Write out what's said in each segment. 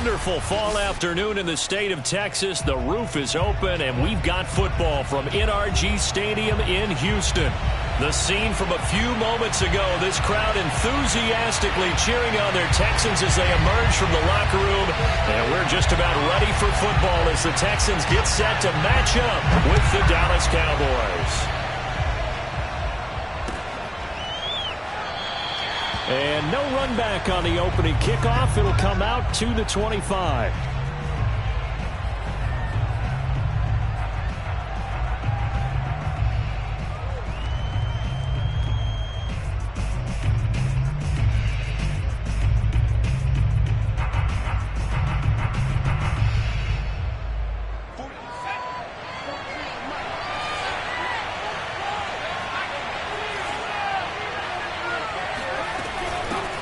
wonderful fall afternoon in the state of Texas. The roof is open, and we've got football from NRG Stadium in Houston. The scene from a few moments ago, this crowd enthusiastically cheering on their Texans as they emerge from the locker room. And we're just about ready for football as the Texans get set to match up with the Dallas Cowboys. And no run back on the opening kickoff. It'll come out to the 25.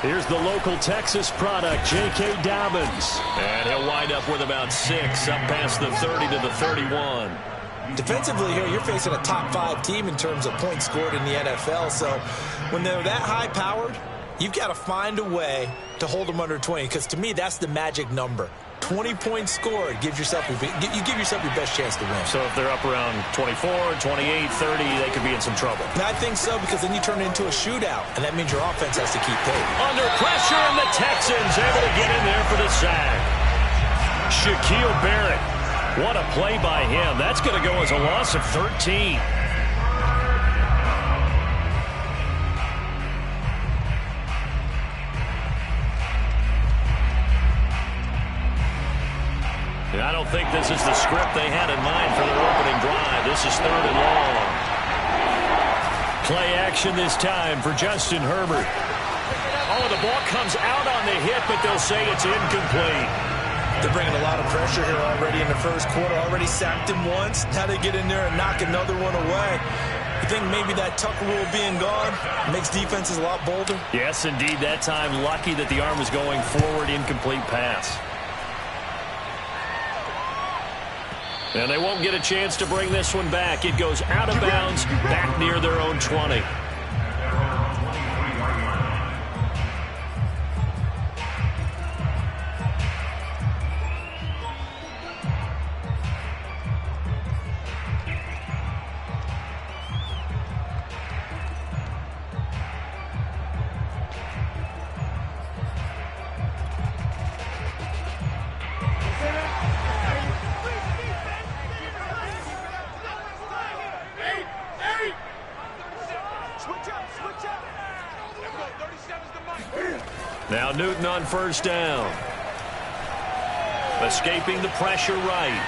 Here's the local Texas product, J.K. Dobbins. And he'll wind up with about 6, up past the 30 to the 31. Defensively here, you're facing a top-5 team in terms of points scored in the NFL. So when they're that high-powered, you've got to find a way to hold them under 20. Because to me, that's the magic number. 20 points scored gives yourself you give yourself your best chance to win. So if they're up around 24, 28, 30, they could be in some trouble. And I think so, because then you turn it into a shootout, and that means your offense has to keep pace. Under pressure, and the Texans able to get in there for the sack. Shaquille Barrett. What a play by him. That's going to go as a loss of 13. I don't think this is the script they had in mind for their opening drive. This is 3rd and long. Play action this time for Justin Herbert. Oh, the ball comes out on the hit, but they'll say it's incomplete. They're bringing a lot of pressure here already in the first quarter. Already sacked him once. Now they get in there and knock another one away. You think maybe that Tucker rule being gone makes defenses a lot bolder? Yes, indeed. That time, lucky that the arm was going forward, incomplete pass. And they won't get a chance to bring this one back. It goes out of bounds, back near their own 20. Now Newton on first down. Escaping the pressure right.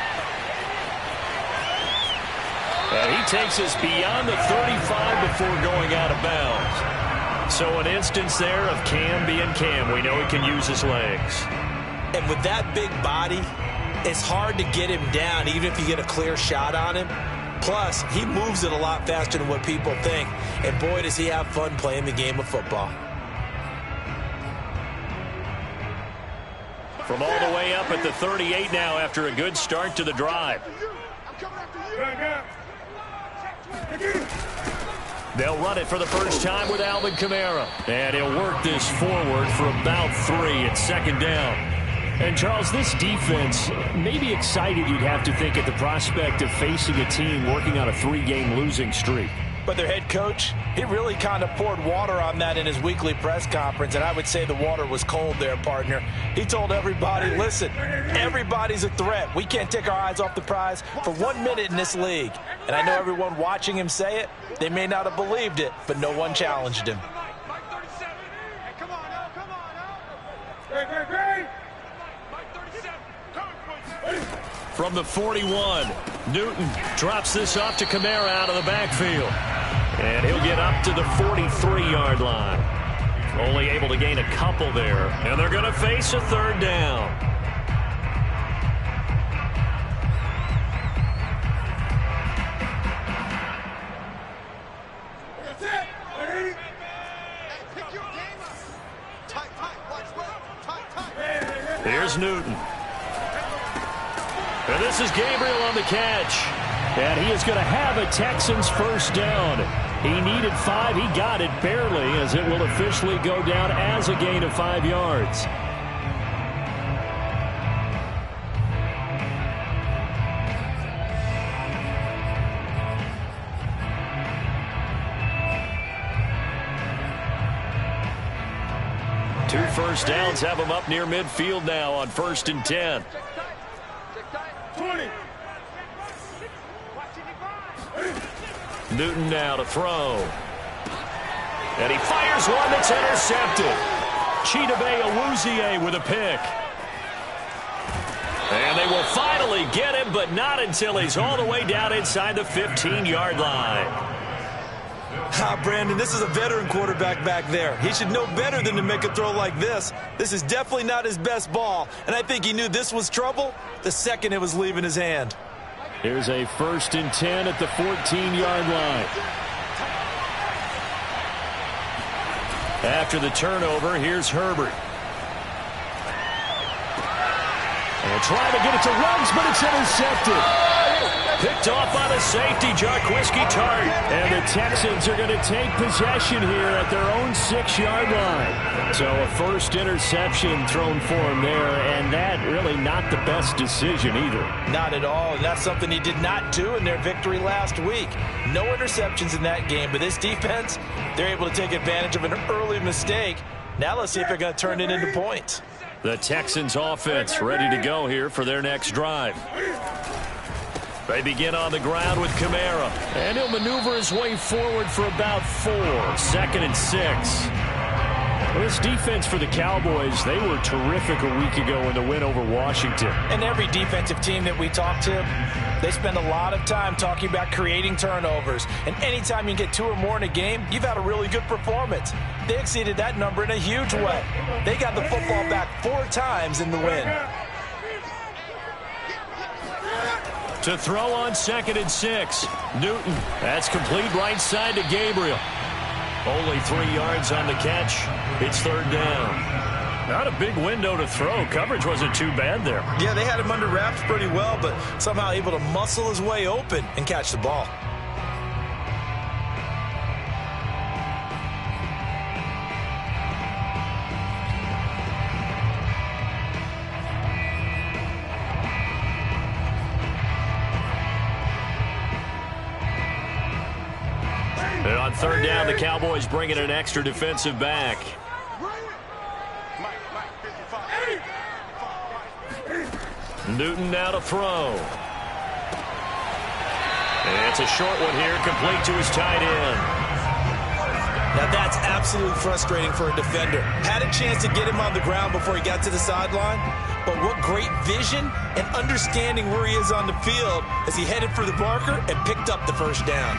And he takes us beyond the 35 before going out of bounds. So an instance there of Cam being Cam. We know he can use his legs. And with that big body, it's hard to get him down even if you get a clear shot on him. Plus, he moves it a lot faster than what people think. And boy, does he have fun playing the game of football. From all the way up at the 38 now after a good start to the drive. They'll run it for the first time with Alvin Kamara. And he'll work this forward for about 3 at 2nd down. And, Charles, this defense may be excited, you'd have to think, at the prospect of facing a team working on a 3-game losing streak. But their head coach, he really kind of poured water on that in his weekly press conference, and I would say the water was cold there, partner. He told everybody, listen, everybody's a threat. We can't take our eyes off the prize for 1 minute in this league. And I know everyone watching him say it, they may not have believed it, but no one challenged him. From the 41, Newton drops this off to Kamara out of the backfield. And he'll get up to the 43-yard line. Only able to gain a couple there. And they're going to face a 3rd down. Here's Newton. And this is Gabriel on the catch. And he is going to have a Texans first down. He needed 5. He got it barely, as it will officially go down as a gain of 5 yards. first downs have them up near midfield now on 1st and 10. 20. Newton now to throw. And he fires one that's intercepted. Chidobe Awuzie with a pick. And they will finally get him, but not until he's all the way down inside the 15-yard line. Brandon, this is a veteran quarterback back there. He should know better than to make a throw like this. This is definitely not his best ball, and I think he knew this was trouble the second it was leaving his hand. Here's a 1st and 10 at the 14-yard line. After the turnover, here's Herbert. And trying to get it to Ruggs, but it's intercepted. Picked off by the safety, Jarquiski Tart. And the Texans are going to take possession here at their own 6-yard line. So a first interception thrown for him there, and that really not the best decision either. Not at all, and that's something he did not do in their victory last week. No interceptions in that game, but this defense, they're able to take advantage of an early mistake. Now let's see if they're going to turn it into points. The Texans offense ready to go here for their next drive. They begin on the ground with Kamara, and he'll maneuver his way forward for about 4. 2nd and 6. Well, this defense for the Cowboys, they were terrific a week ago in the win over Washington. And every defensive team that we talk to, they spend a lot of time talking about creating turnovers. And anytime you get 2 or more in a game, you've had a really good performance. They exceeded that number in a huge way. They got the football back 4 times in the win. To throw on 2nd and 6. Newton. That's complete right side to Gabriel. Only 3 yards on the catch. It's 3rd down. Not a big window to throw. Coverage wasn't too bad there. Yeah, they had him under wraps pretty well, but somehow able to muscle his way open and catch the ball. And on 3rd down, the Cowboys bring in an extra defensive back. Newton now to throw. And it's a short one here, complete to his tight end. Now that's absolutely frustrating for a defender. Had a chance to get him on the ground before he got to the sideline, but what great vision and understanding where he is on the field as he headed for the marker and picked up the 1st down.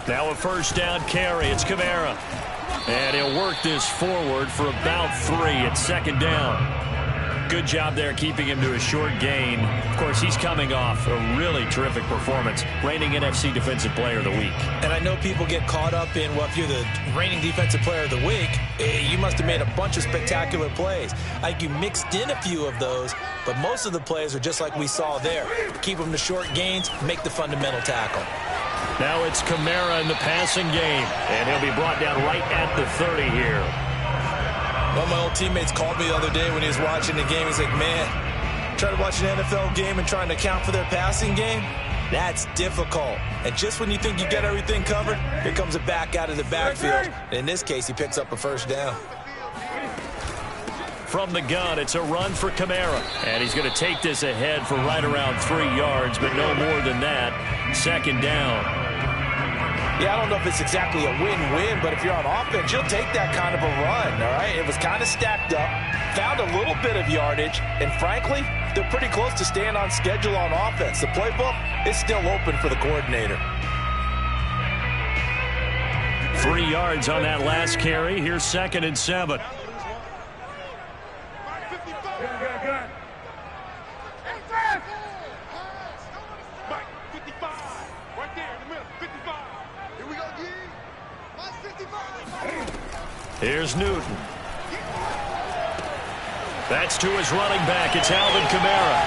Now a 1st down carry. It's Kamara. And he'll work this forward for about 3 at 2nd down. Good job there keeping him to a short gain. Of course, he's coming off a really terrific performance. Reigning NFC Defensive Player of the Week. And I know people get caught up in, well, if you're the reigning Defensive Player of the Week, you must have made a bunch of spectacular plays. I think you mixed in a few of those, but most of the plays are just like we saw there. Keep them to short gains, make the fundamental tackle. Now it's Kamara in the passing game, and he'll be brought down right at the 30 here. One of my old teammates called me the other day when he was watching the game. He's like, man, trying to watch an NFL game and trying to account for their passing game, that's difficult. And just when you think you get everything covered, here comes a back out of the backfield. And in this case, he picks up a 1st down. From the gun, it's a run for Kamara. And he's going to take this ahead for right around 3 yards, but no more than that. 2nd down. Yeah, I don't know if it's exactly a win-win, but if you're on offense, you'll take that kind of a run, all right? It was kind of stacked up, found a little bit of yardage, and frankly, they're pretty close to staying on schedule on offense. The playbook is still open for the coordinator. 3 yards on that last carry. Here's 2nd and 7. Here's Newton. That's to his running back. It's Alvin Kamara.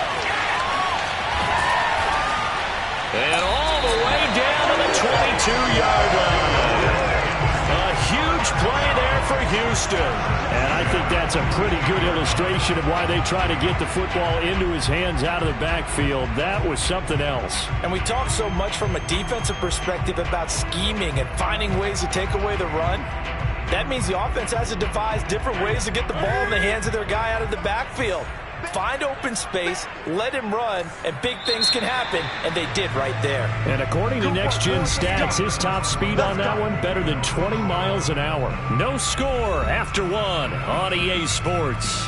And all the way down to the 22-yard line. A huge play there for Houston. And I think that's a pretty good illustration of why they try to get the football into his hands out of the backfield. That was something else. And we talk so much from a defensive perspective about scheming and finding ways to take away the run. That means the offense has to devise different ways to get the ball in the hands of their guy out of the backfield. Find open space, let him run, and big things can happen, and they did right there. And according to Next Gen Stats, his top speed on that one, better than 20 miles an hour. No score after one on EA Sports.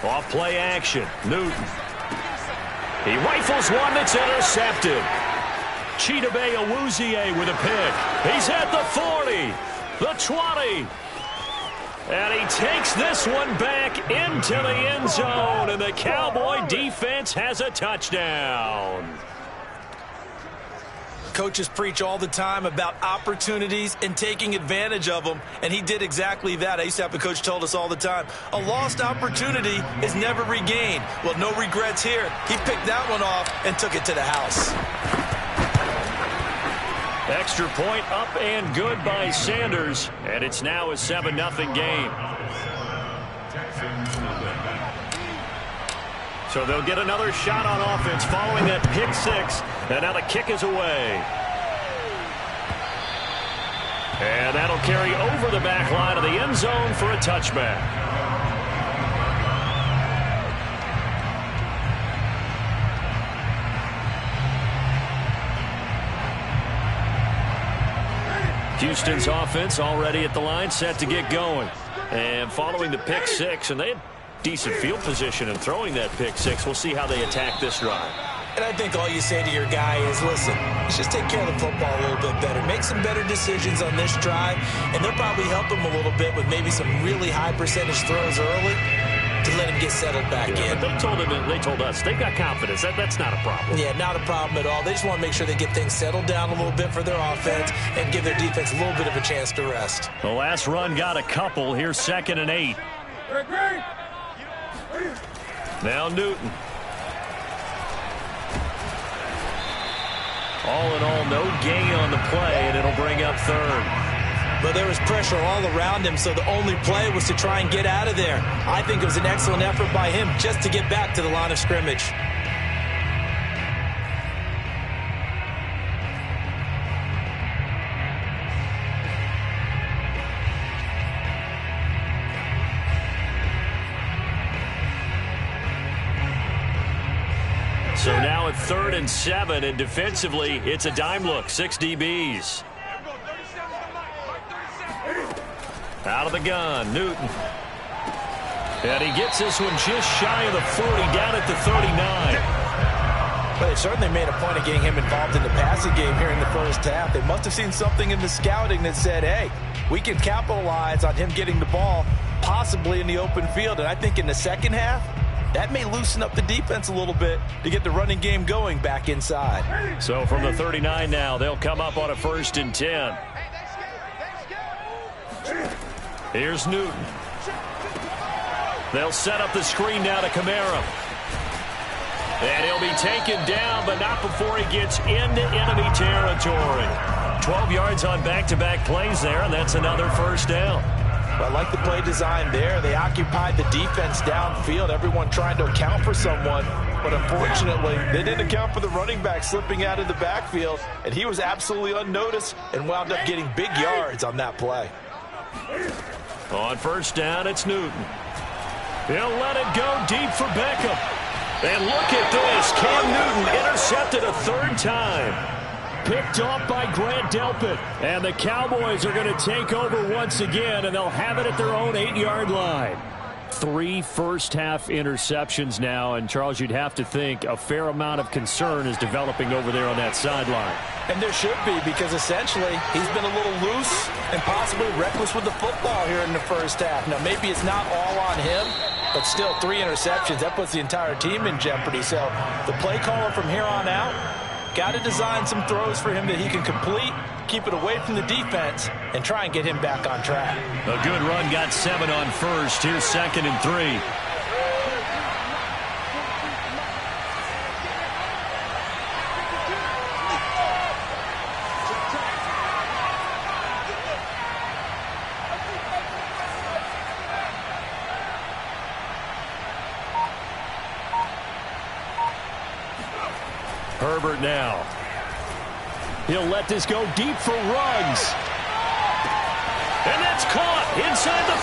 Off play action. Newton. He rifles one that's intercepted. Chidobe Awuzie with a pick. He's at the 40, the 20. And he takes this one back into the end zone. And the Cowboy defense has a touchdown. Coaches preach all the time about opportunities and taking advantage of them, and he did exactly that. I used to have a coach told us all the time, a lost opportunity is never regained. Well, no regrets here. He picked that one off and took it to the house. Extra point up and good by Sanders, and it's now a 7-0 game. So they'll get another shot on offense following that pick six. And now the kick is away. And that'll carry over the back line of the end zone for a touchback. Houston's offense already at the line, set to get going. And following the pick six, and they had decent field position in throwing that pick six. We'll see how they attack this drive. And I think all you say to your guy is, listen, let's just take care of the football a little bit better. Make some better decisions on this drive, and they'll probably help him a little bit with maybe some really high percentage throws early to let him get settled back in. But they told us they've got confidence. That's not a problem. Yeah, not a problem at all. They just want to make sure they get things settled down a little bit for their offense and give their defense a little bit of a chance to rest. The last run got a couple. Here's 2nd and 8. Now Newton. All in all, no gain on the play, and it'll bring up 3rd. But there was pressure all around him, so the only play was to try and get out of there. I think it was an excellent effort by him just to get back to the line of scrimmage. So now at 3rd and 7, and defensively, it's a dime look. 6 DBs. Out of the gun, Newton. And he gets this one just shy of the 40, down at the 39. But they certainly made a point of getting him involved in the passing game here in the first half. They must have seen something in the scouting that said, hey, we can capitalize on him getting the ball, possibly in the open field. And I think in the second half, that may loosen up the defense a little bit to get the running game going back inside. So from the 39 now, they'll come up on a 1st and 10. Here's Newton. They'll set up the screen now to Kamara. And he'll be taken down, but not before he gets into enemy territory. 12 yards on back-to-back plays there, and that's another 1st down. Well, I like the play design there. They occupied the defense downfield, everyone trying to account for someone. But unfortunately, they didn't account for the running back slipping out of the backfield, and he was absolutely unnoticed and wound up getting big yards on that play. On 1st down, it's Newton. He'll let it go deep for Beckham. And look at this. Cam Newton intercepted a 3rd time. Picked off by Grant Delpit. And the Cowboys are going to take over once again, and they'll have it at their own 8-yard line. 3 first-half interceptions now, and Charles, you'd have to think a fair amount of concern is developing over there on that sideline. And there should be, because essentially he's been a little loose and possibly reckless with the football here in the first half. Now, maybe it's not all on him, but still 3 interceptions. That puts the entire team in jeopardy. So the play caller from here on out got to design some throws for him that he can complete, keep it away from the defense, and try and get him back on track. A good run got 7 on first. Here's 2nd and 3. Herbert now. He'll let this go deep for Ruggs. And that's caught inside the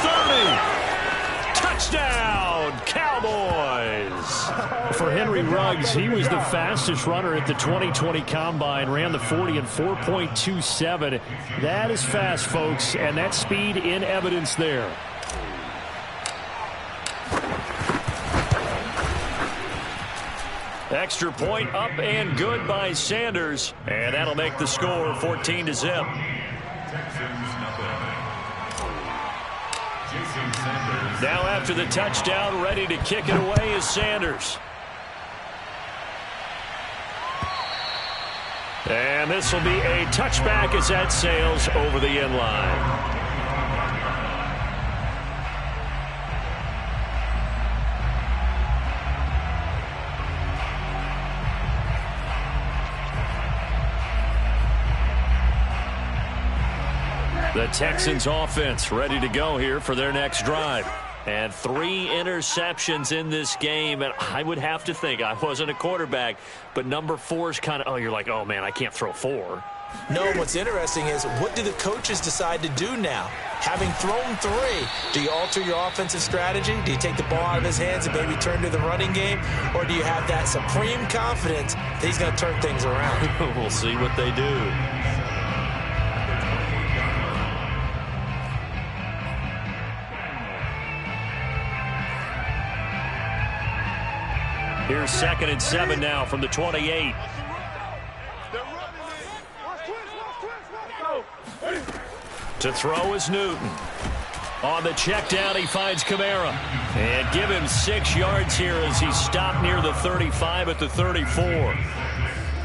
30. Touchdown, Cowboys. For Henry Ruggs, he was the fastest runner at the 2020 Combine. Ran the 40 in 4.27. That is fast, folks, and that speed in evidence there. Extra point up and good by Sanders. And that'll make the score 14-0. Now after the touchdown, ready to kick it away is Sanders. And this will be a touchback as that sails over the end line. The Texans offense ready to go here for their next drive. And 3 interceptions in this game. And I would have to think, I wasn't a quarterback, but number 4 is kind of, oh, you're like, oh, man, I can't throw 4. No, what's interesting is what do the coaches decide to do now? Having thrown 3, do you alter your offensive strategy? Do you take the ball out of his hands and maybe turn to the running game? Or do you have that supreme confidence that he's going to turn things around? We'll see what they do. Here's 2nd and 7 now from the 28. To throw is Newton. On the check down, he finds Kamara. And give him 6 yards here as he stopped near the 35 at the 34.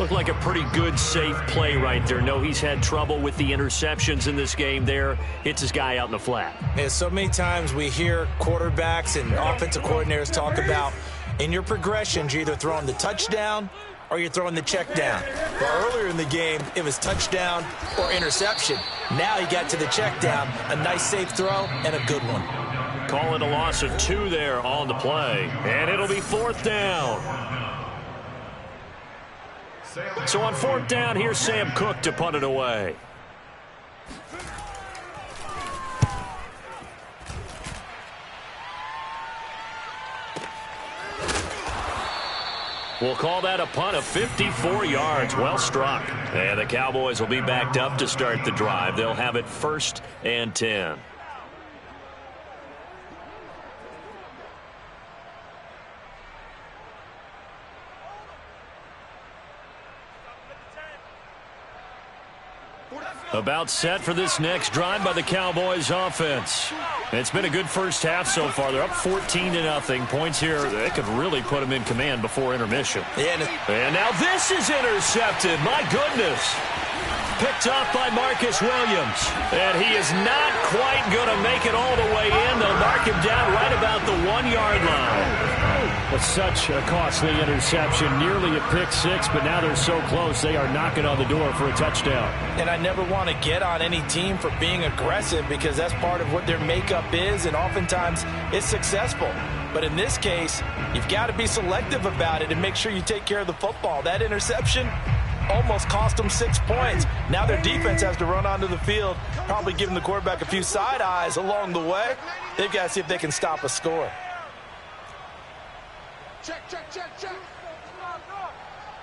Looked like a pretty good, safe play right there. No, he's had trouble with the interceptions in this game there. Hits his guy out in the flat. Yeah, so many times we hear quarterbacks and offensive coordinators talk about in your progressions, you're either throwing the touchdown or you're throwing the check down. But earlier in the game, it was touchdown or interception. Now he got to the check down, a nice safe throw and a good one. Calling a loss of 2 there on the play. And it'll be 4th down. So on 4th down, here's Sam Cook to punt it away. We'll call that a punt of 54 yards. Well struck. And the Cowboys will be backed up to start the drive. They'll have it 1st and 10. About set for this next drive by the Cowboys offense. It's been a good first half so far. They're up 14-0. Points here, they could really put them in command before intermission. And now this is intercepted. My goodness. Picked off by Marcus Williams. And he is not quite going to make it all the way in. They'll mark him down right about the 1-yard line. But such a costly interception. Nearly a pick 6, but now they're so close they are knocking on the door for a touchdown. And I never want to get on any team for being aggressive because that's part of what their makeup is, and oftentimes it's successful. But in this case, you've got to be selective about it and make sure you take care of the football. That interception almost cost them 6 points. Now their defense has to run onto the field, probably giving the quarterback a few side eyes along the way. They've got to see if they can stop a score. Check.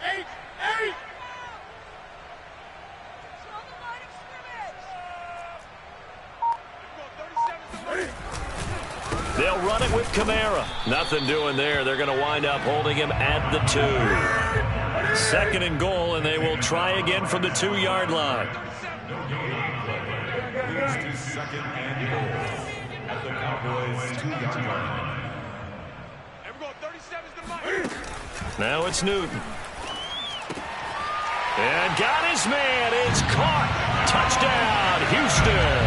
8. They'll run it with Kamara. Nothing doing there. They're going to wind up holding him at the 2. 2nd and goal, and they will try again from the 2-yard line. Moves to 2nd and goal at the Cowboys' 2-yard line. Now it's Newton. And got his man. It's caught. Touchdown, Houston.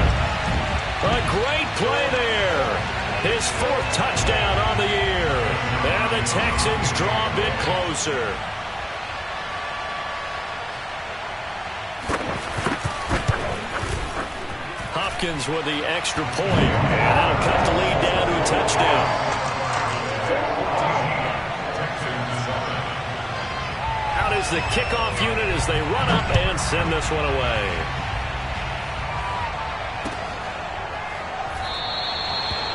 A great play there. His 4th touchdown on the year. And the Texans draw a bit closer. Hopkins with the extra point. And that'll cut the lead down to a touchdown. Out is the kickoff unit as they run up and send this one away.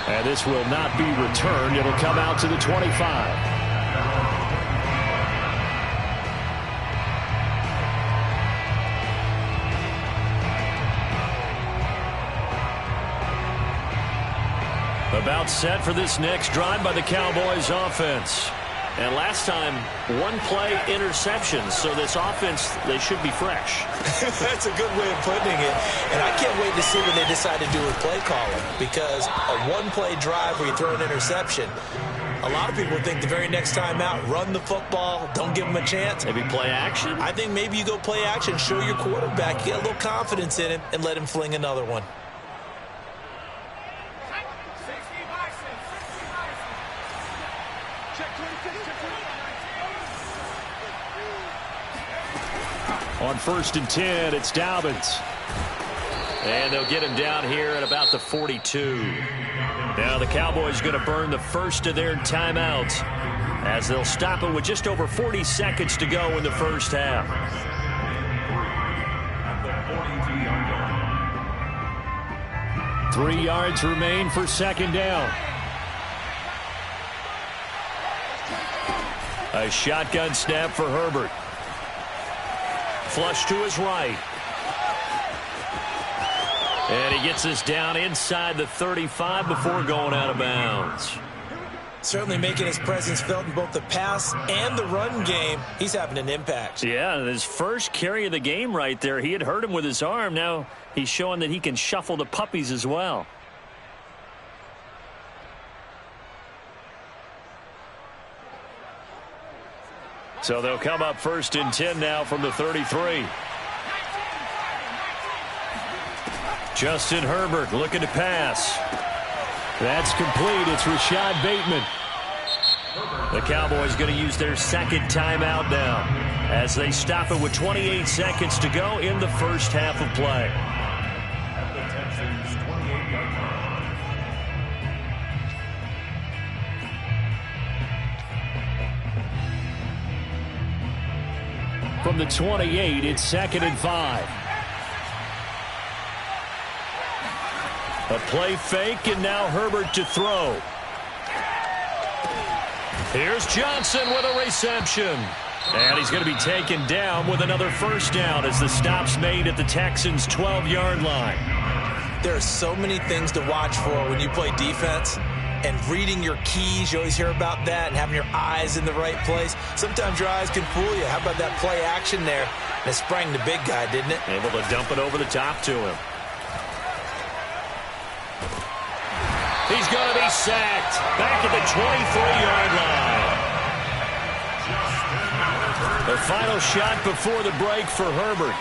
And this will not be returned. It'll come out to the 25. About set for this next drive by the Cowboys offense. And last time, 1-play interceptions. So this offense, they should be fresh. That's a good way of putting it. And I can't wait to see what they decide to do with play calling. Because a 1-play drive where you throw an interception, a lot of people think the very next time out, run the football, don't give them a chance. Maybe play action? I think maybe you go play action, show your quarterback, get a little confidence in him, and let him fling another one. On 1st and 10, it's Dobbins. And they'll get him down here at about the 42. Now the Cowboys going to burn the first of their timeouts as they'll stop it with just over 40 seconds to go in the first half. Three yards remain for second down. A shotgun snap for Herbert. Flush to his right. And he gets us down inside the 35 before going out of bounds. Certainly making his presence felt in both the pass and the run game. He's having an impact. Yeah, his first carry of the game right there. He had hurt him with his arm. Now he's showing that he can shuffle the puppies as well. So they'll come up 1st and 10 now from the 33. Justin Herbert looking to pass. That's complete. It's Rashad Bateman. The Cowboys going to use their second timeout now as they stop it with 28 seconds to go in the first half of play. From the 28, it's 2nd and 5. A play fake, and now Herbert to throw. Here's Johnson with a reception. And he's going to be taken down with another first down as the stop's made at the Texans' 12-yard line. There are so many things to watch for when you play defense. And reading your keys, you always hear about that, and having your eyes in the right place. Sometimes your eyes can fool you. How about that play action there? And it sprang the big guy, didn't it? Able to dump it over the top to him. He's going to be sacked back at the 23-yard line. The final shot before the break for Herbert.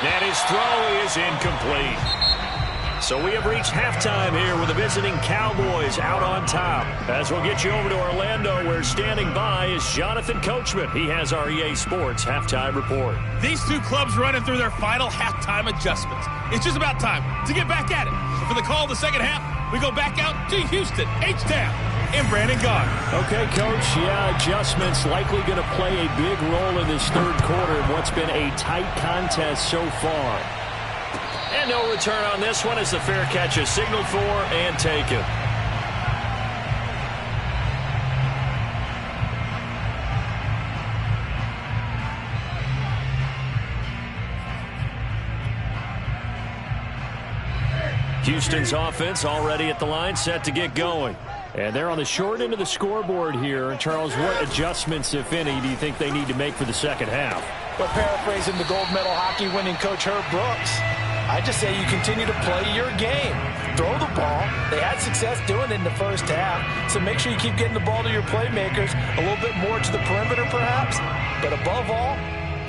And his throw is incomplete. So we have reached halftime here with the visiting Cowboys out on top. As we'll get you over to Orlando, where standing by is Jonathan Coachman. He has our EA Sports halftime report. These two clubs running through their final halftime adjustments. It's just about time to get back at it. And for the call of the second half, we go back out to Houston, H-Town, and Brandon Gaughan. Okay, Coach. Yeah, adjustments likely going to play a big role in this third quarter in what's been a tight contest so far. And no return on this one as the fair catch is signaled for and taken. Houston's offense already at the line, set to get going. And they're on the short end of the scoreboard here. Charles, what adjustments, if any, do you think they need to make for the second half? But paraphrasing the gold medal hockey winning coach Herb Brooks, I just say you continue to play your game. Throw the ball. They had success doing it in the first half, so make sure you keep getting the ball to your playmakers, a little bit more to the perimeter perhaps, but above all,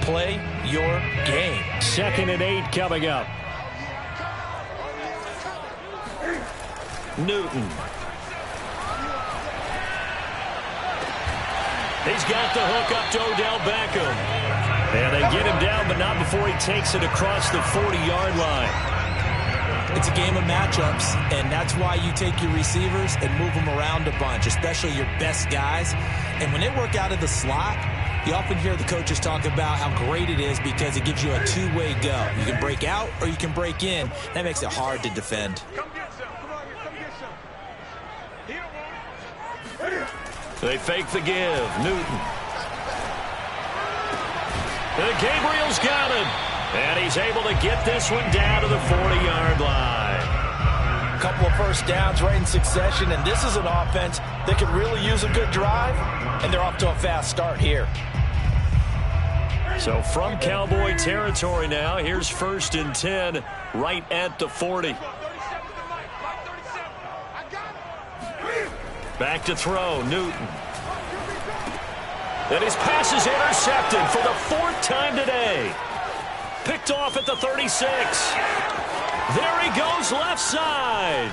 play your game. 2nd and 8 coming up. Newton. He's got the hook up to Odell Beckham. And they get him down, but not before he takes it across the 40-yard line. It's a game of matchups, and that's why you take your receivers and move them around a bunch, especially your best guys. And when they work out of the slot, you often hear the coaches talk about how great it is because it gives you a two-way go. You can break out or you can break in. That makes it hard to defend. They fake the give. Newton. And Gabriel's got him. And he's able to get this one down to the 40-yard line. A couple of first downs right in succession, and this is an offense that could really use a good drive, and they're off to a fast start here. So from Cowboy territory now, here's 1st and 10 right at the 40. Back to throw, Newton. And his pass is intercepted for the 4th time today. Picked off at the 36. There he goes left side.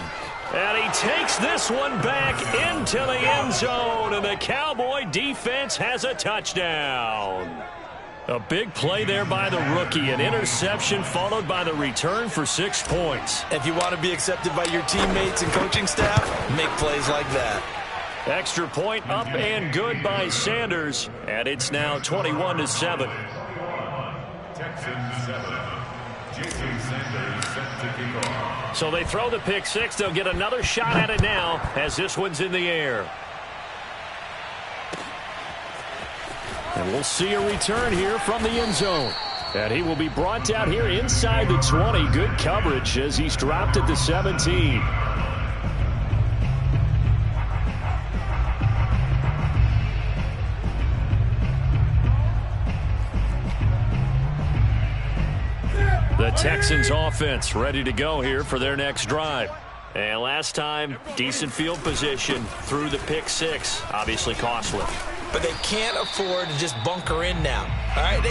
And he takes this one back into the end zone. And the Cowboy defense has a touchdown. A big play there by the rookie. An interception followed by the return for 6 points. If you want to be accepted by your teammates and coaching staff, make plays like that. Extra point up and good by Sanders. And it's now 21-7. So they throw the pick six. They'll get another shot at it now as this one's in the air. And we'll see a return here from the end zone. And he will be brought down here inside the 20. Good coverage as he's dropped at the 17. The Texans offense ready to go here for their next drive. And last time, decent field position through the pick six. Obviously costly. But they can't afford to just bunker in now. All right,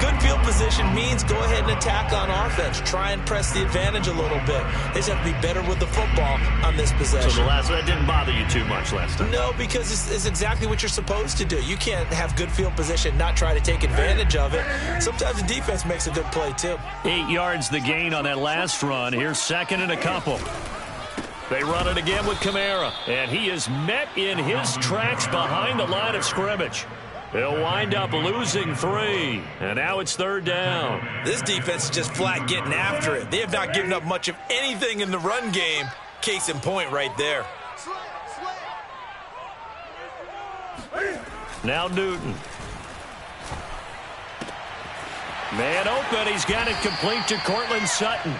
good field position means go ahead and attack on offense. Try and press the advantage a little bit. They just have to be better with the football on this possession. So that didn't bother you too much last time? No, because it's exactly what you're supposed to do. You can't have good field position, not try to take advantage of it. Sometimes the defense makes a good play, too. 8 yards the gain on that last run. Here's 2nd and a couple. They run it again with Kamara, and he is met in his tracks behind the line of scrimmage. They'll wind up losing 3, and now it's 3rd down. This defense is just flat getting after it. They have not given up much of anything in the run game. Case in point right there. Now Newton. Man open, he's got it complete to Cortland Sutton.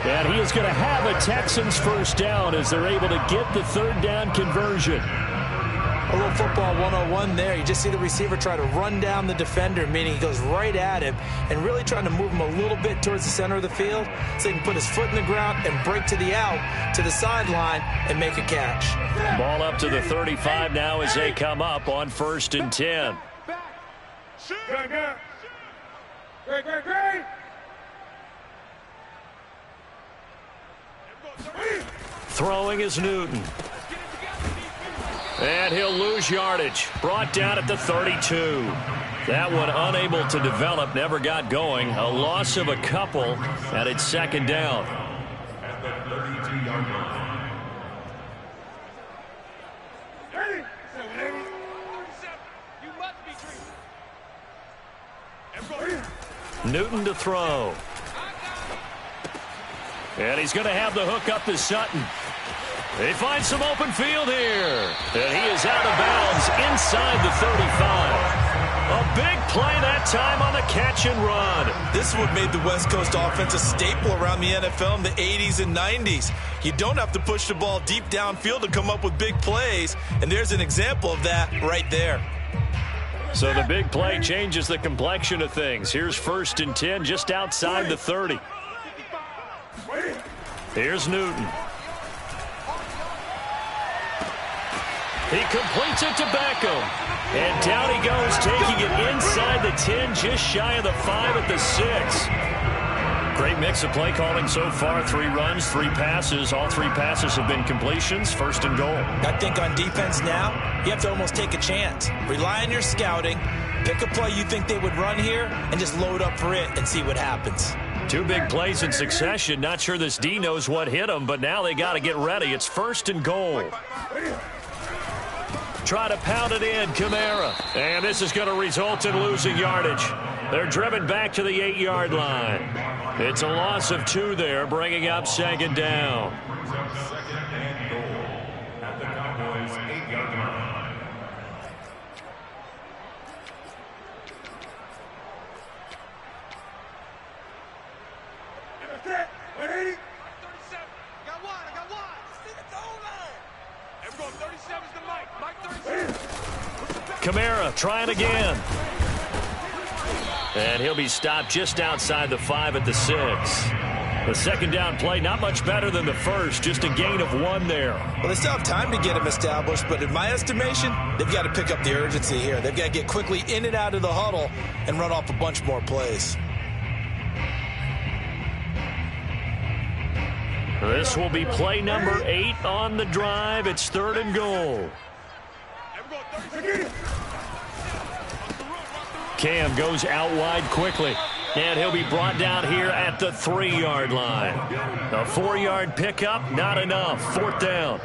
And he is going to have a Texans first down as they're able to get the 3rd down conversion. A little football 101 there. You just see the receiver try to run down the defender, meaning he goes right at him and really trying to move him a little bit towards the center of the field so he can put his foot in the ground and break to the out, to the sideline, and make a catch. Ball up to the 35 now as they come up on 1st and 10. Throwing is Newton. And he'll lose yardage. Brought down at the 32. That one unable to develop, never got going. A loss of a couple, and it's 2nd down. At the 32-yard line. Newton to throw. And he's going to have the hook up to Sutton. They find some open field here. And he is out of bounds inside the 35. A big play that time on the catch and run. This is what made the West Coast offense a staple around the NFL in the 80s and 90s. You don't have to push the ball deep downfield to come up with big plays. And there's an example of that right there. So the big play changes the complexion of things. Here's 1st and 10 just outside the 30. Here's Newton. He completes it to Beckham. And down he goes, taking it inside the 10, just shy of the 5 at the 6. Great mix of play calling so far. 3 runs, 3 passes. All 3 passes have been completions. First and goal. I think on defense now, you have to almost take a chance. Rely on your scouting. Pick a play you think they would run here and just load up for it and see what happens. 2 big plays in succession. Not sure this D knows what hit him, but now they got to get ready. It's first and goal. Try to pound it in, Kamara. And this is going to result in losing yardage. They're driven back to the 8-yard line. It's a loss of 2 there, bringing up second down. Second and goal at the Cowboys' 8-yard line. Kamara trying again. And he'll be stopped just outside the 5 at the 6. The second down play, not much better than the first, just a gain of 1 there. Well, they still have time to get him established, but in my estimation, they've got to pick up the urgency here. They've got to get quickly in and out of the huddle and run off a bunch more plays. This will be play number 8 on the drive. It's 3rd and goal. Cam goes out wide quickly, and he'll be brought down here at the 3-yard line. A 4-yard pickup, not enough. 4th down.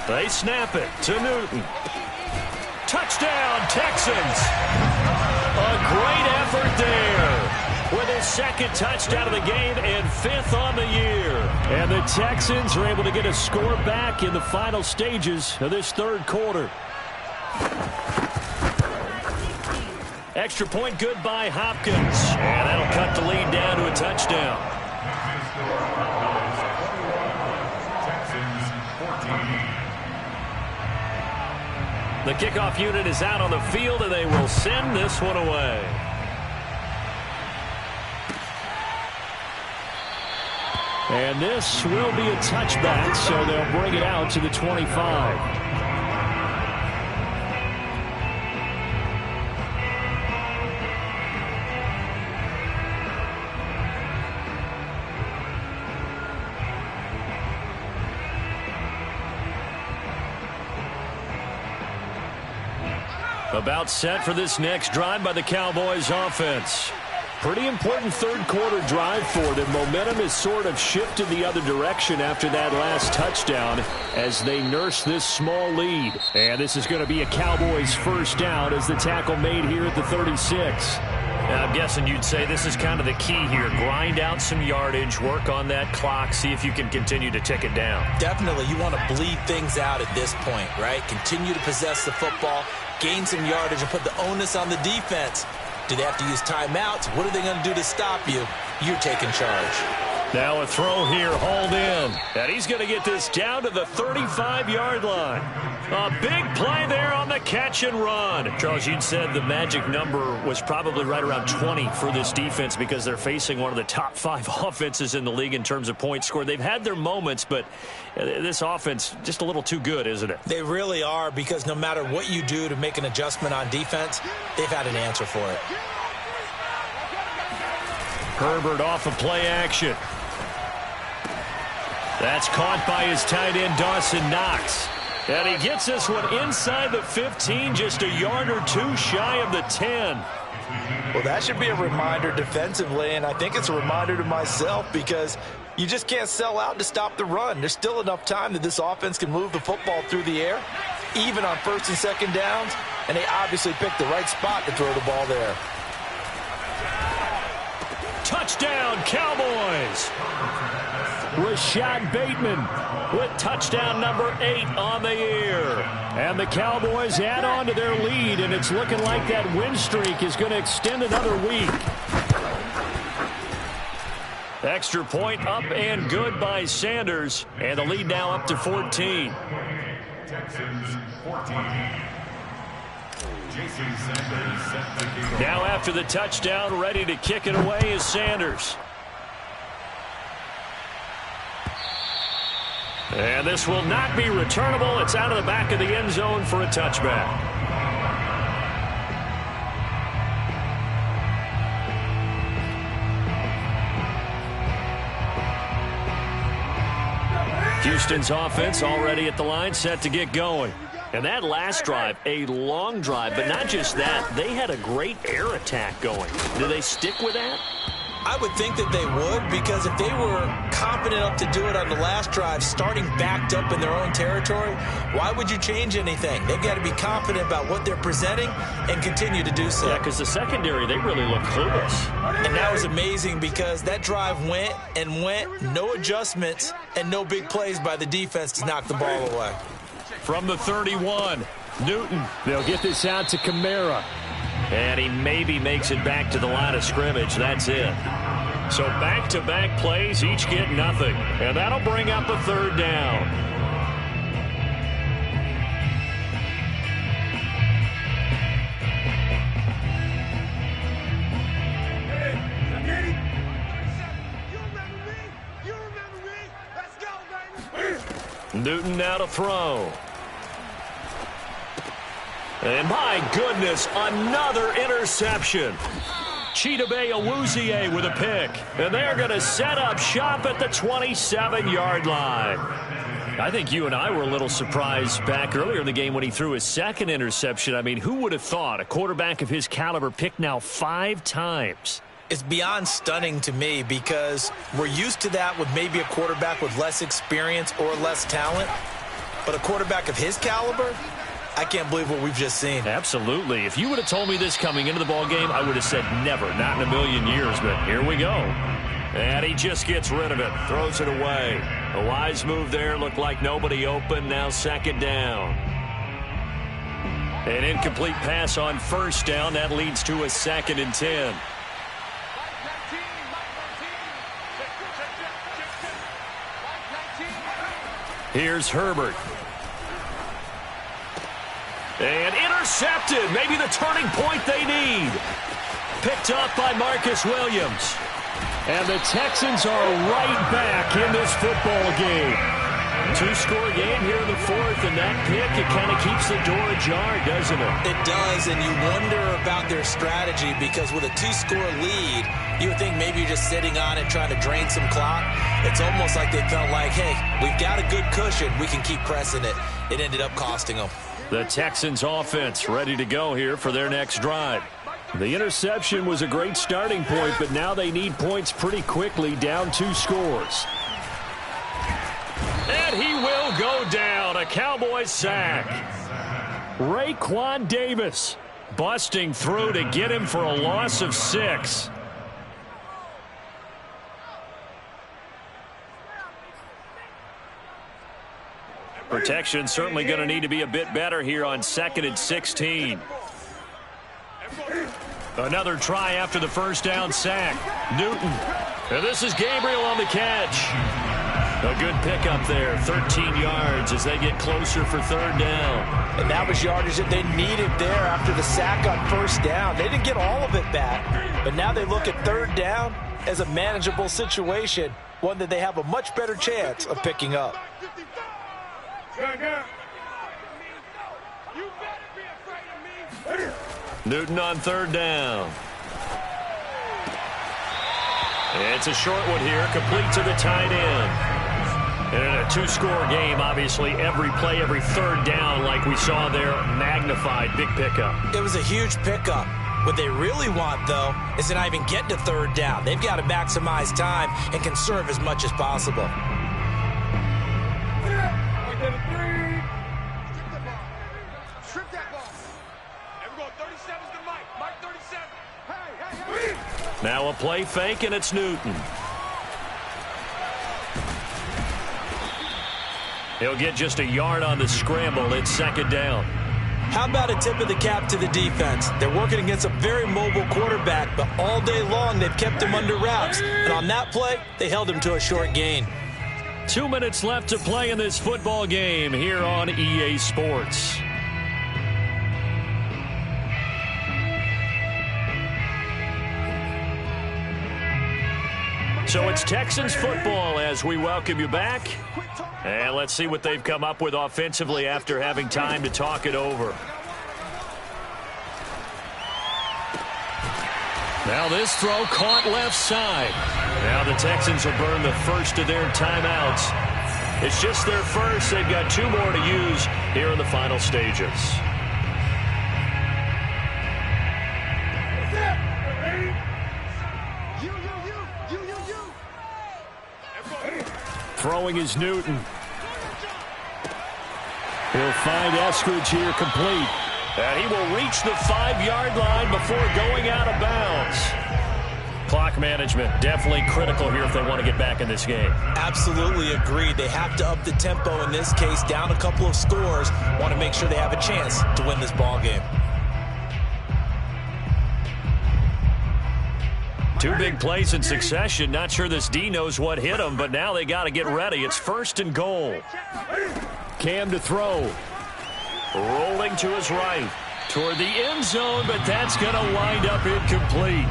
They snap it to Newton. Touchdown, Texans. A great effort there with his 2nd touchdown of the game and 5th on the year. And the Texans are able to get a score back in the final stages of this 3rd quarter. Extra point good by Hopkins. And that'll cut the lead down to a touchdown. The kickoff unit is out on the field, and they will send this one away. And this will be a touchback, so they'll bring it out to the 25. About set for this next drive by the Cowboys offense. Pretty important 3rd quarter drive for them. Momentum has sort of shifted the other direction after that last touchdown as they nurse this small lead. And this is going to be a Cowboys 1st down as the tackle made here at the 36. Now, I'm guessing you'd say this is kind of the key here. Grind out some yardage, work on that clock, see if you can continue to tick it down. Definitely, you want to bleed things out at this point, right? Continue to possess the football, gain some yardage, and put the onus on the defense. Do they have to use timeouts? What are they going to do to stop you? You're taking charge. Now a throw here, hauled in. And he's going to get this down to the 35-yard line. A big play there on the catch and run. Charles, you'd said the magic number was probably right around 20 for this defense because they're facing one of the top 5 offenses in the league in terms of points scored. They've had their moments, but this offense just a little too good, isn't it? They really are, because no matter what you do to make an adjustment on defense, they've had an answer for it. Herbert off of play action. That's caught by his tight end, Dawson Knox. And he gets this one inside the 15, just a yard or 2 shy of the 10. Well, that should be a reminder defensively, and I think it's a reminder to myself, because you just can't sell out to stop the run. There's still enough time that this offense can move the football through the air, even on 1st and 2nd downs, and they obviously picked the right spot to throw the ball there. Touchdown, Cowboys! Rashad Bateman with touchdown number 8 on the year. And the Cowboys add on to their lead, and it's looking like that win streak is going to extend another week. Extra point up and good by Sanders. And the lead now up to 14. Texans 14. Now after the touchdown, ready to kick it away is Sanders. And this will not be returnable. It's out of the back of the end zone for a touchback. Houston's offense already at the line, set to get going. And that last drive, a long drive, but not just that. They had a great air attack going. Do they stick with that? I would think that they would, because if they were confident enough to do it on the last drive, starting backed up in their own territory, why would you change anything? They've got to be confident about what they're presenting and continue to do so. Yeah, because the secondary, they really look clueless. And that was amazing because that drive went and went, no adjustments and no big plays by the defense to knock the ball away. From the 31, Newton. They'll get this out to Kamara. And he maybe makes it back to the line of scrimmage. That's it. So back-to-back plays, each get nothing. And that'll bring up a third down. Newton now to throw. And my goodness, another interception. Chidobe Awuzie with a pick. And they're going to set up shop at the 27-yard line. I think you and I were a little surprised back earlier in the game when he threw his second interception. I mean, who would have thought a quarterback of his caliber picked now 5 times? It's beyond stunning to me because we're used to that with maybe a quarterback with less experience or less talent. But a quarterback of his caliber, I can't believe what we've just seen. Absolutely. If you would have told me this coming into the ball game, I would have said never, not in a million years. But here we go. And he just gets rid of it, throws it away. A wise move there. Looked like nobody open. Now second down. An incomplete pass on first down. That leads to a 2nd and 10. Here's Herbert. And intercepted. Maybe the turning point they need. Picked up by Marcus Williams. And the Texans are right back in this football game. 2-score game here in the 4th, and that pick, it kind of keeps the door ajar, doesn't it? It does, and you wonder about their strategy because with a 2-score lead, you would think maybe you're just sitting on it trying to drain some clock. It's almost like they felt like, hey, we've got a good cushion. We can keep pressing it. It ended up costing them. The Texans offense ready to go here for their next drive. The interception was a great starting point, but now they need points pretty quickly, down 2 scores. And he will go down. A Cowboys sack. Raekwon Davis busting through to get him for a loss of 6. Protection certainly going to need to be a bit better here on 2nd and 16. Another try after the first down sack. Newton. And this is Gabriel on the catch. A good pickup there. 13 yards as they get closer for 3rd down. And that was yardage that they needed there after the sack on first down. They didn't get all of it back. But now they look at 3rd down as a manageable situation. One that they have a much better chance of picking up. Newton on 3rd down. It's a short one here, complete to the tight end. And in a 2-score game, obviously every play, every 3rd down, like we saw there, magnified, big pickup. It was a huge pickup. What they really want, though, is to not even get to 3rd down. They've got to maximize time and conserve as much as possible. Now a play fake, and it's Newton. He'll get just a yard on the scramble. It's 2nd down. How about a tip of the cap to the defense? They're working against a very mobile quarterback, but all day long they've kept him under wraps. And on that play, they held him to a short gain. 2 minutes left to play in this football game here on EA Sports. So it's Texans football as we welcome you back. And let's see what they've come up with offensively after having time to talk it over. Now this throw caught left side. Now the Texans will burn the first of their timeouts. It's just their first. They've got 2 more to use here in the final stages. Throwing is Newton. He'll find Eskridge here complete. And he will reach the 5-yard line before going out of bounds. Clock management definitely critical here if they want to get back in this game. Absolutely agreed. They have to up the tempo in this case, down a couple of scores. Want to make sure they have a chance to win this ball game. 2 big plays in succession. Not sure this D knows what hit him, but now they got to get ready. It's 1st and goal. Cam to throw. Rolling to his right. Toward the end zone, but that's going to wind up incomplete.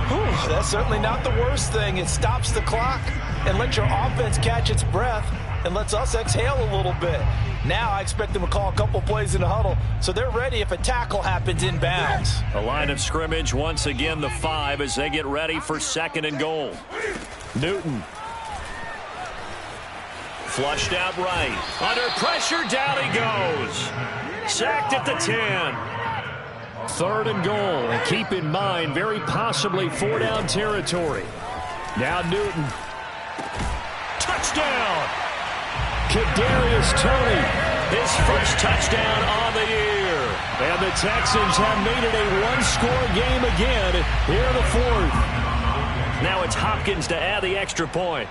Whew, that's certainly not the worst thing. It stops the clock and lets your offense catch its breath and lets us exhale a little bit. Now I expect them to call a couple plays in the huddle, so they're ready if a tackle happens inbounds. A line of scrimmage, once again the 5 as they get ready for 2nd and goal. Newton. Flushed out right. Under pressure, down he goes. Sacked at the 10. 3rd and goal. And keep in mind, very possibly 4-down territory. Now Newton. Touchdown! Kadarius Toney, his first touchdown on the year. And the Texans have made it a 1-score game again here in the 4th. Now it's Hopkins to add the extra point.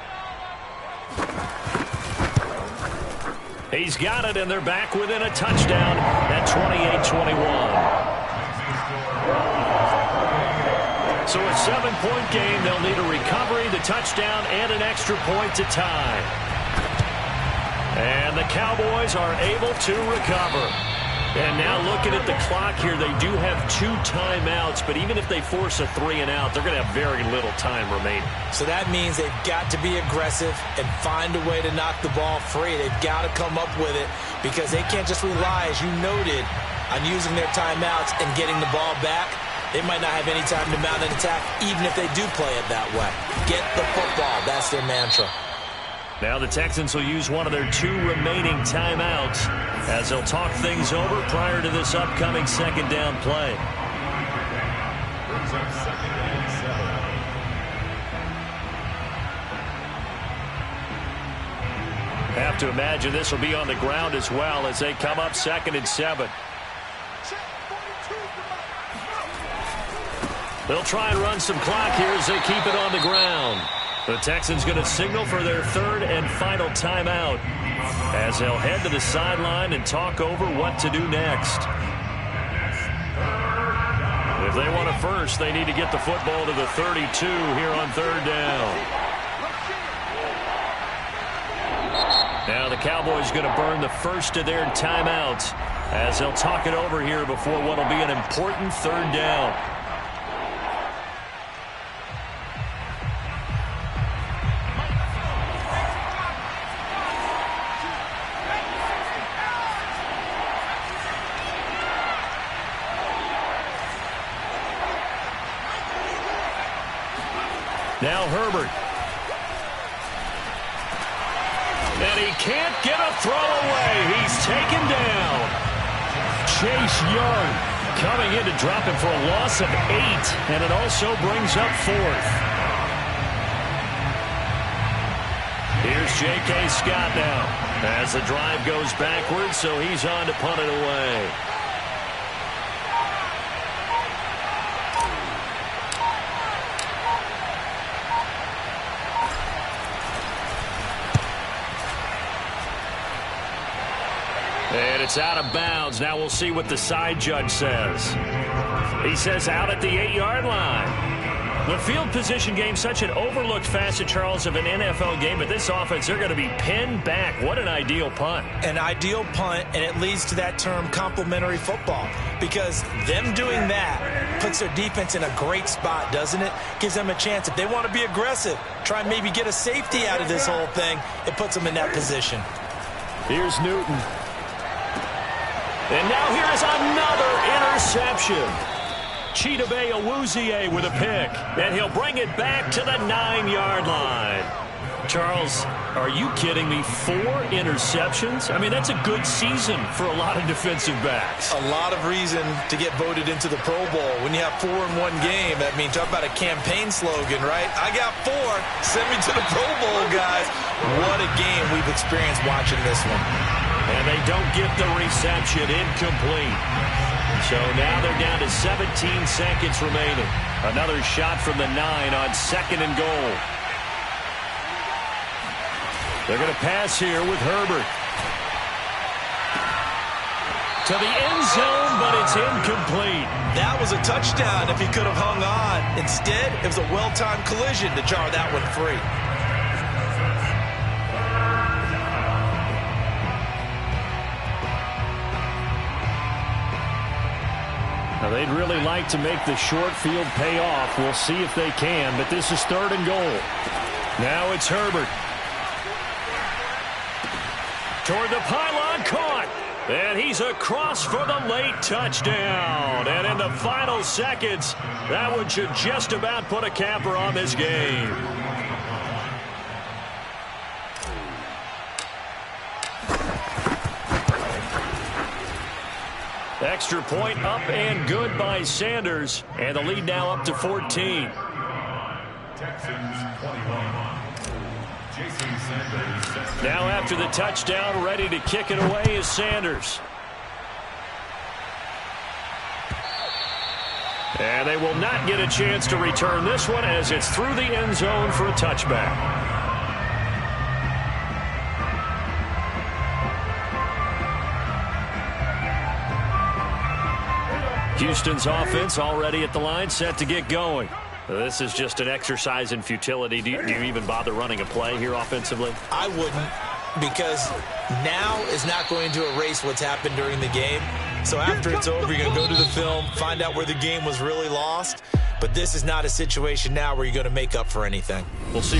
He's got it, and they're back within a touchdown at 28-21. So a 7-point game. They'll need a recovery, the touchdown, and an extra point to tie. And the Cowboys are able to recover. And now looking at the clock here, they do have 2 timeouts, but even if they force a 3 and out, they're going to have very little time remaining. So that means they've got to be aggressive and find a way to knock the ball free. They've got to come up with it because they can't just rely, as you noted, on using their timeouts and getting the ball back. They might not have any time to mount an attack, even if they do play it that way. Get the football. That's their mantra. Now the Texans will use one of their 2 remaining timeouts as they'll talk things over prior to this upcoming 2nd down play. Have to imagine this will be on the ground as well as they come up 2nd and 7. They'll try and run some clock here as they keep it on the ground. The Texans going to signal for their 3rd and final timeout as they'll head to the sideline and talk over what to do next. If they want a first, they need to get the football to the 32 here on 3rd down. Now the Cowboys going to burn the first of their timeouts as they'll talk it over here before what will be an important 3rd down. Now Herbert. And he can't get a throw away. He's taken down. Chase Young coming in to drop him for a loss of 8. And it also brings up 4th. Here's J.K. Scott now as the drive goes backwards, so he's on to punt it away. And It's out of bounds. Now we'll see what the side judge says. He says out at the 8-yard line. The field position game, such an overlooked facet, Charles, of an NFL game. But this offense, they're going to be pinned back. What an ideal punt. An ideal punt, and it leads to that term complementary football. Because them doing that puts their defense in a great spot, doesn't it? Gives them a chance. If they want to be aggressive, try and maybe get a safety out of this whole thing, it puts them in that position. Here's Newton. And now here is another interception. Chidobe Awuzie with a pick, and he'll bring it back to the 9-yard line. Charles, are you kidding me? 4 interceptions? I mean, that's a good season for a lot of defensive backs. A lot of reason to get voted into the Pro Bowl. When you have 4 in one game, that means talk about a campaign slogan, right? I got 4. Send me to the Pro Bowl, guys. What a game we've experienced watching this one. And they don't get the reception. Incomplete. So now they're down to 17 seconds remaining. Another shot from the 9 on 2nd and goal. They're going to pass here with Herbert. To the end zone, but it's incomplete. That was a touchdown if he could have hung on. Instead, it was a well-timed collision to jar that one free. Now, they'd really like to make the short field pay off. We'll see if they can, but this is 3rd and goal. Now it's Herbert. Toward the pylon, caught. And he's across for the late touchdown. And in the final seconds, that one should just about put a capper on this game. Extra point up and good by Sanders. And the lead now up to 14. Texans 21. Jason Sanders. Now after the touchdown, ready to kick it away is Sanders. And they will not get a chance to return this one as it's through the end zone for a touchback. Houston's offense already at the line, set to get going. This is just an exercise in futility. Do you even bother running a play here offensively? I wouldn't, because now is not going to erase what's happened during the game. So after it's over, you're going to go to the film, find out where the game was really lost. But this is not a situation now where you're going to make up for anything. We'll see.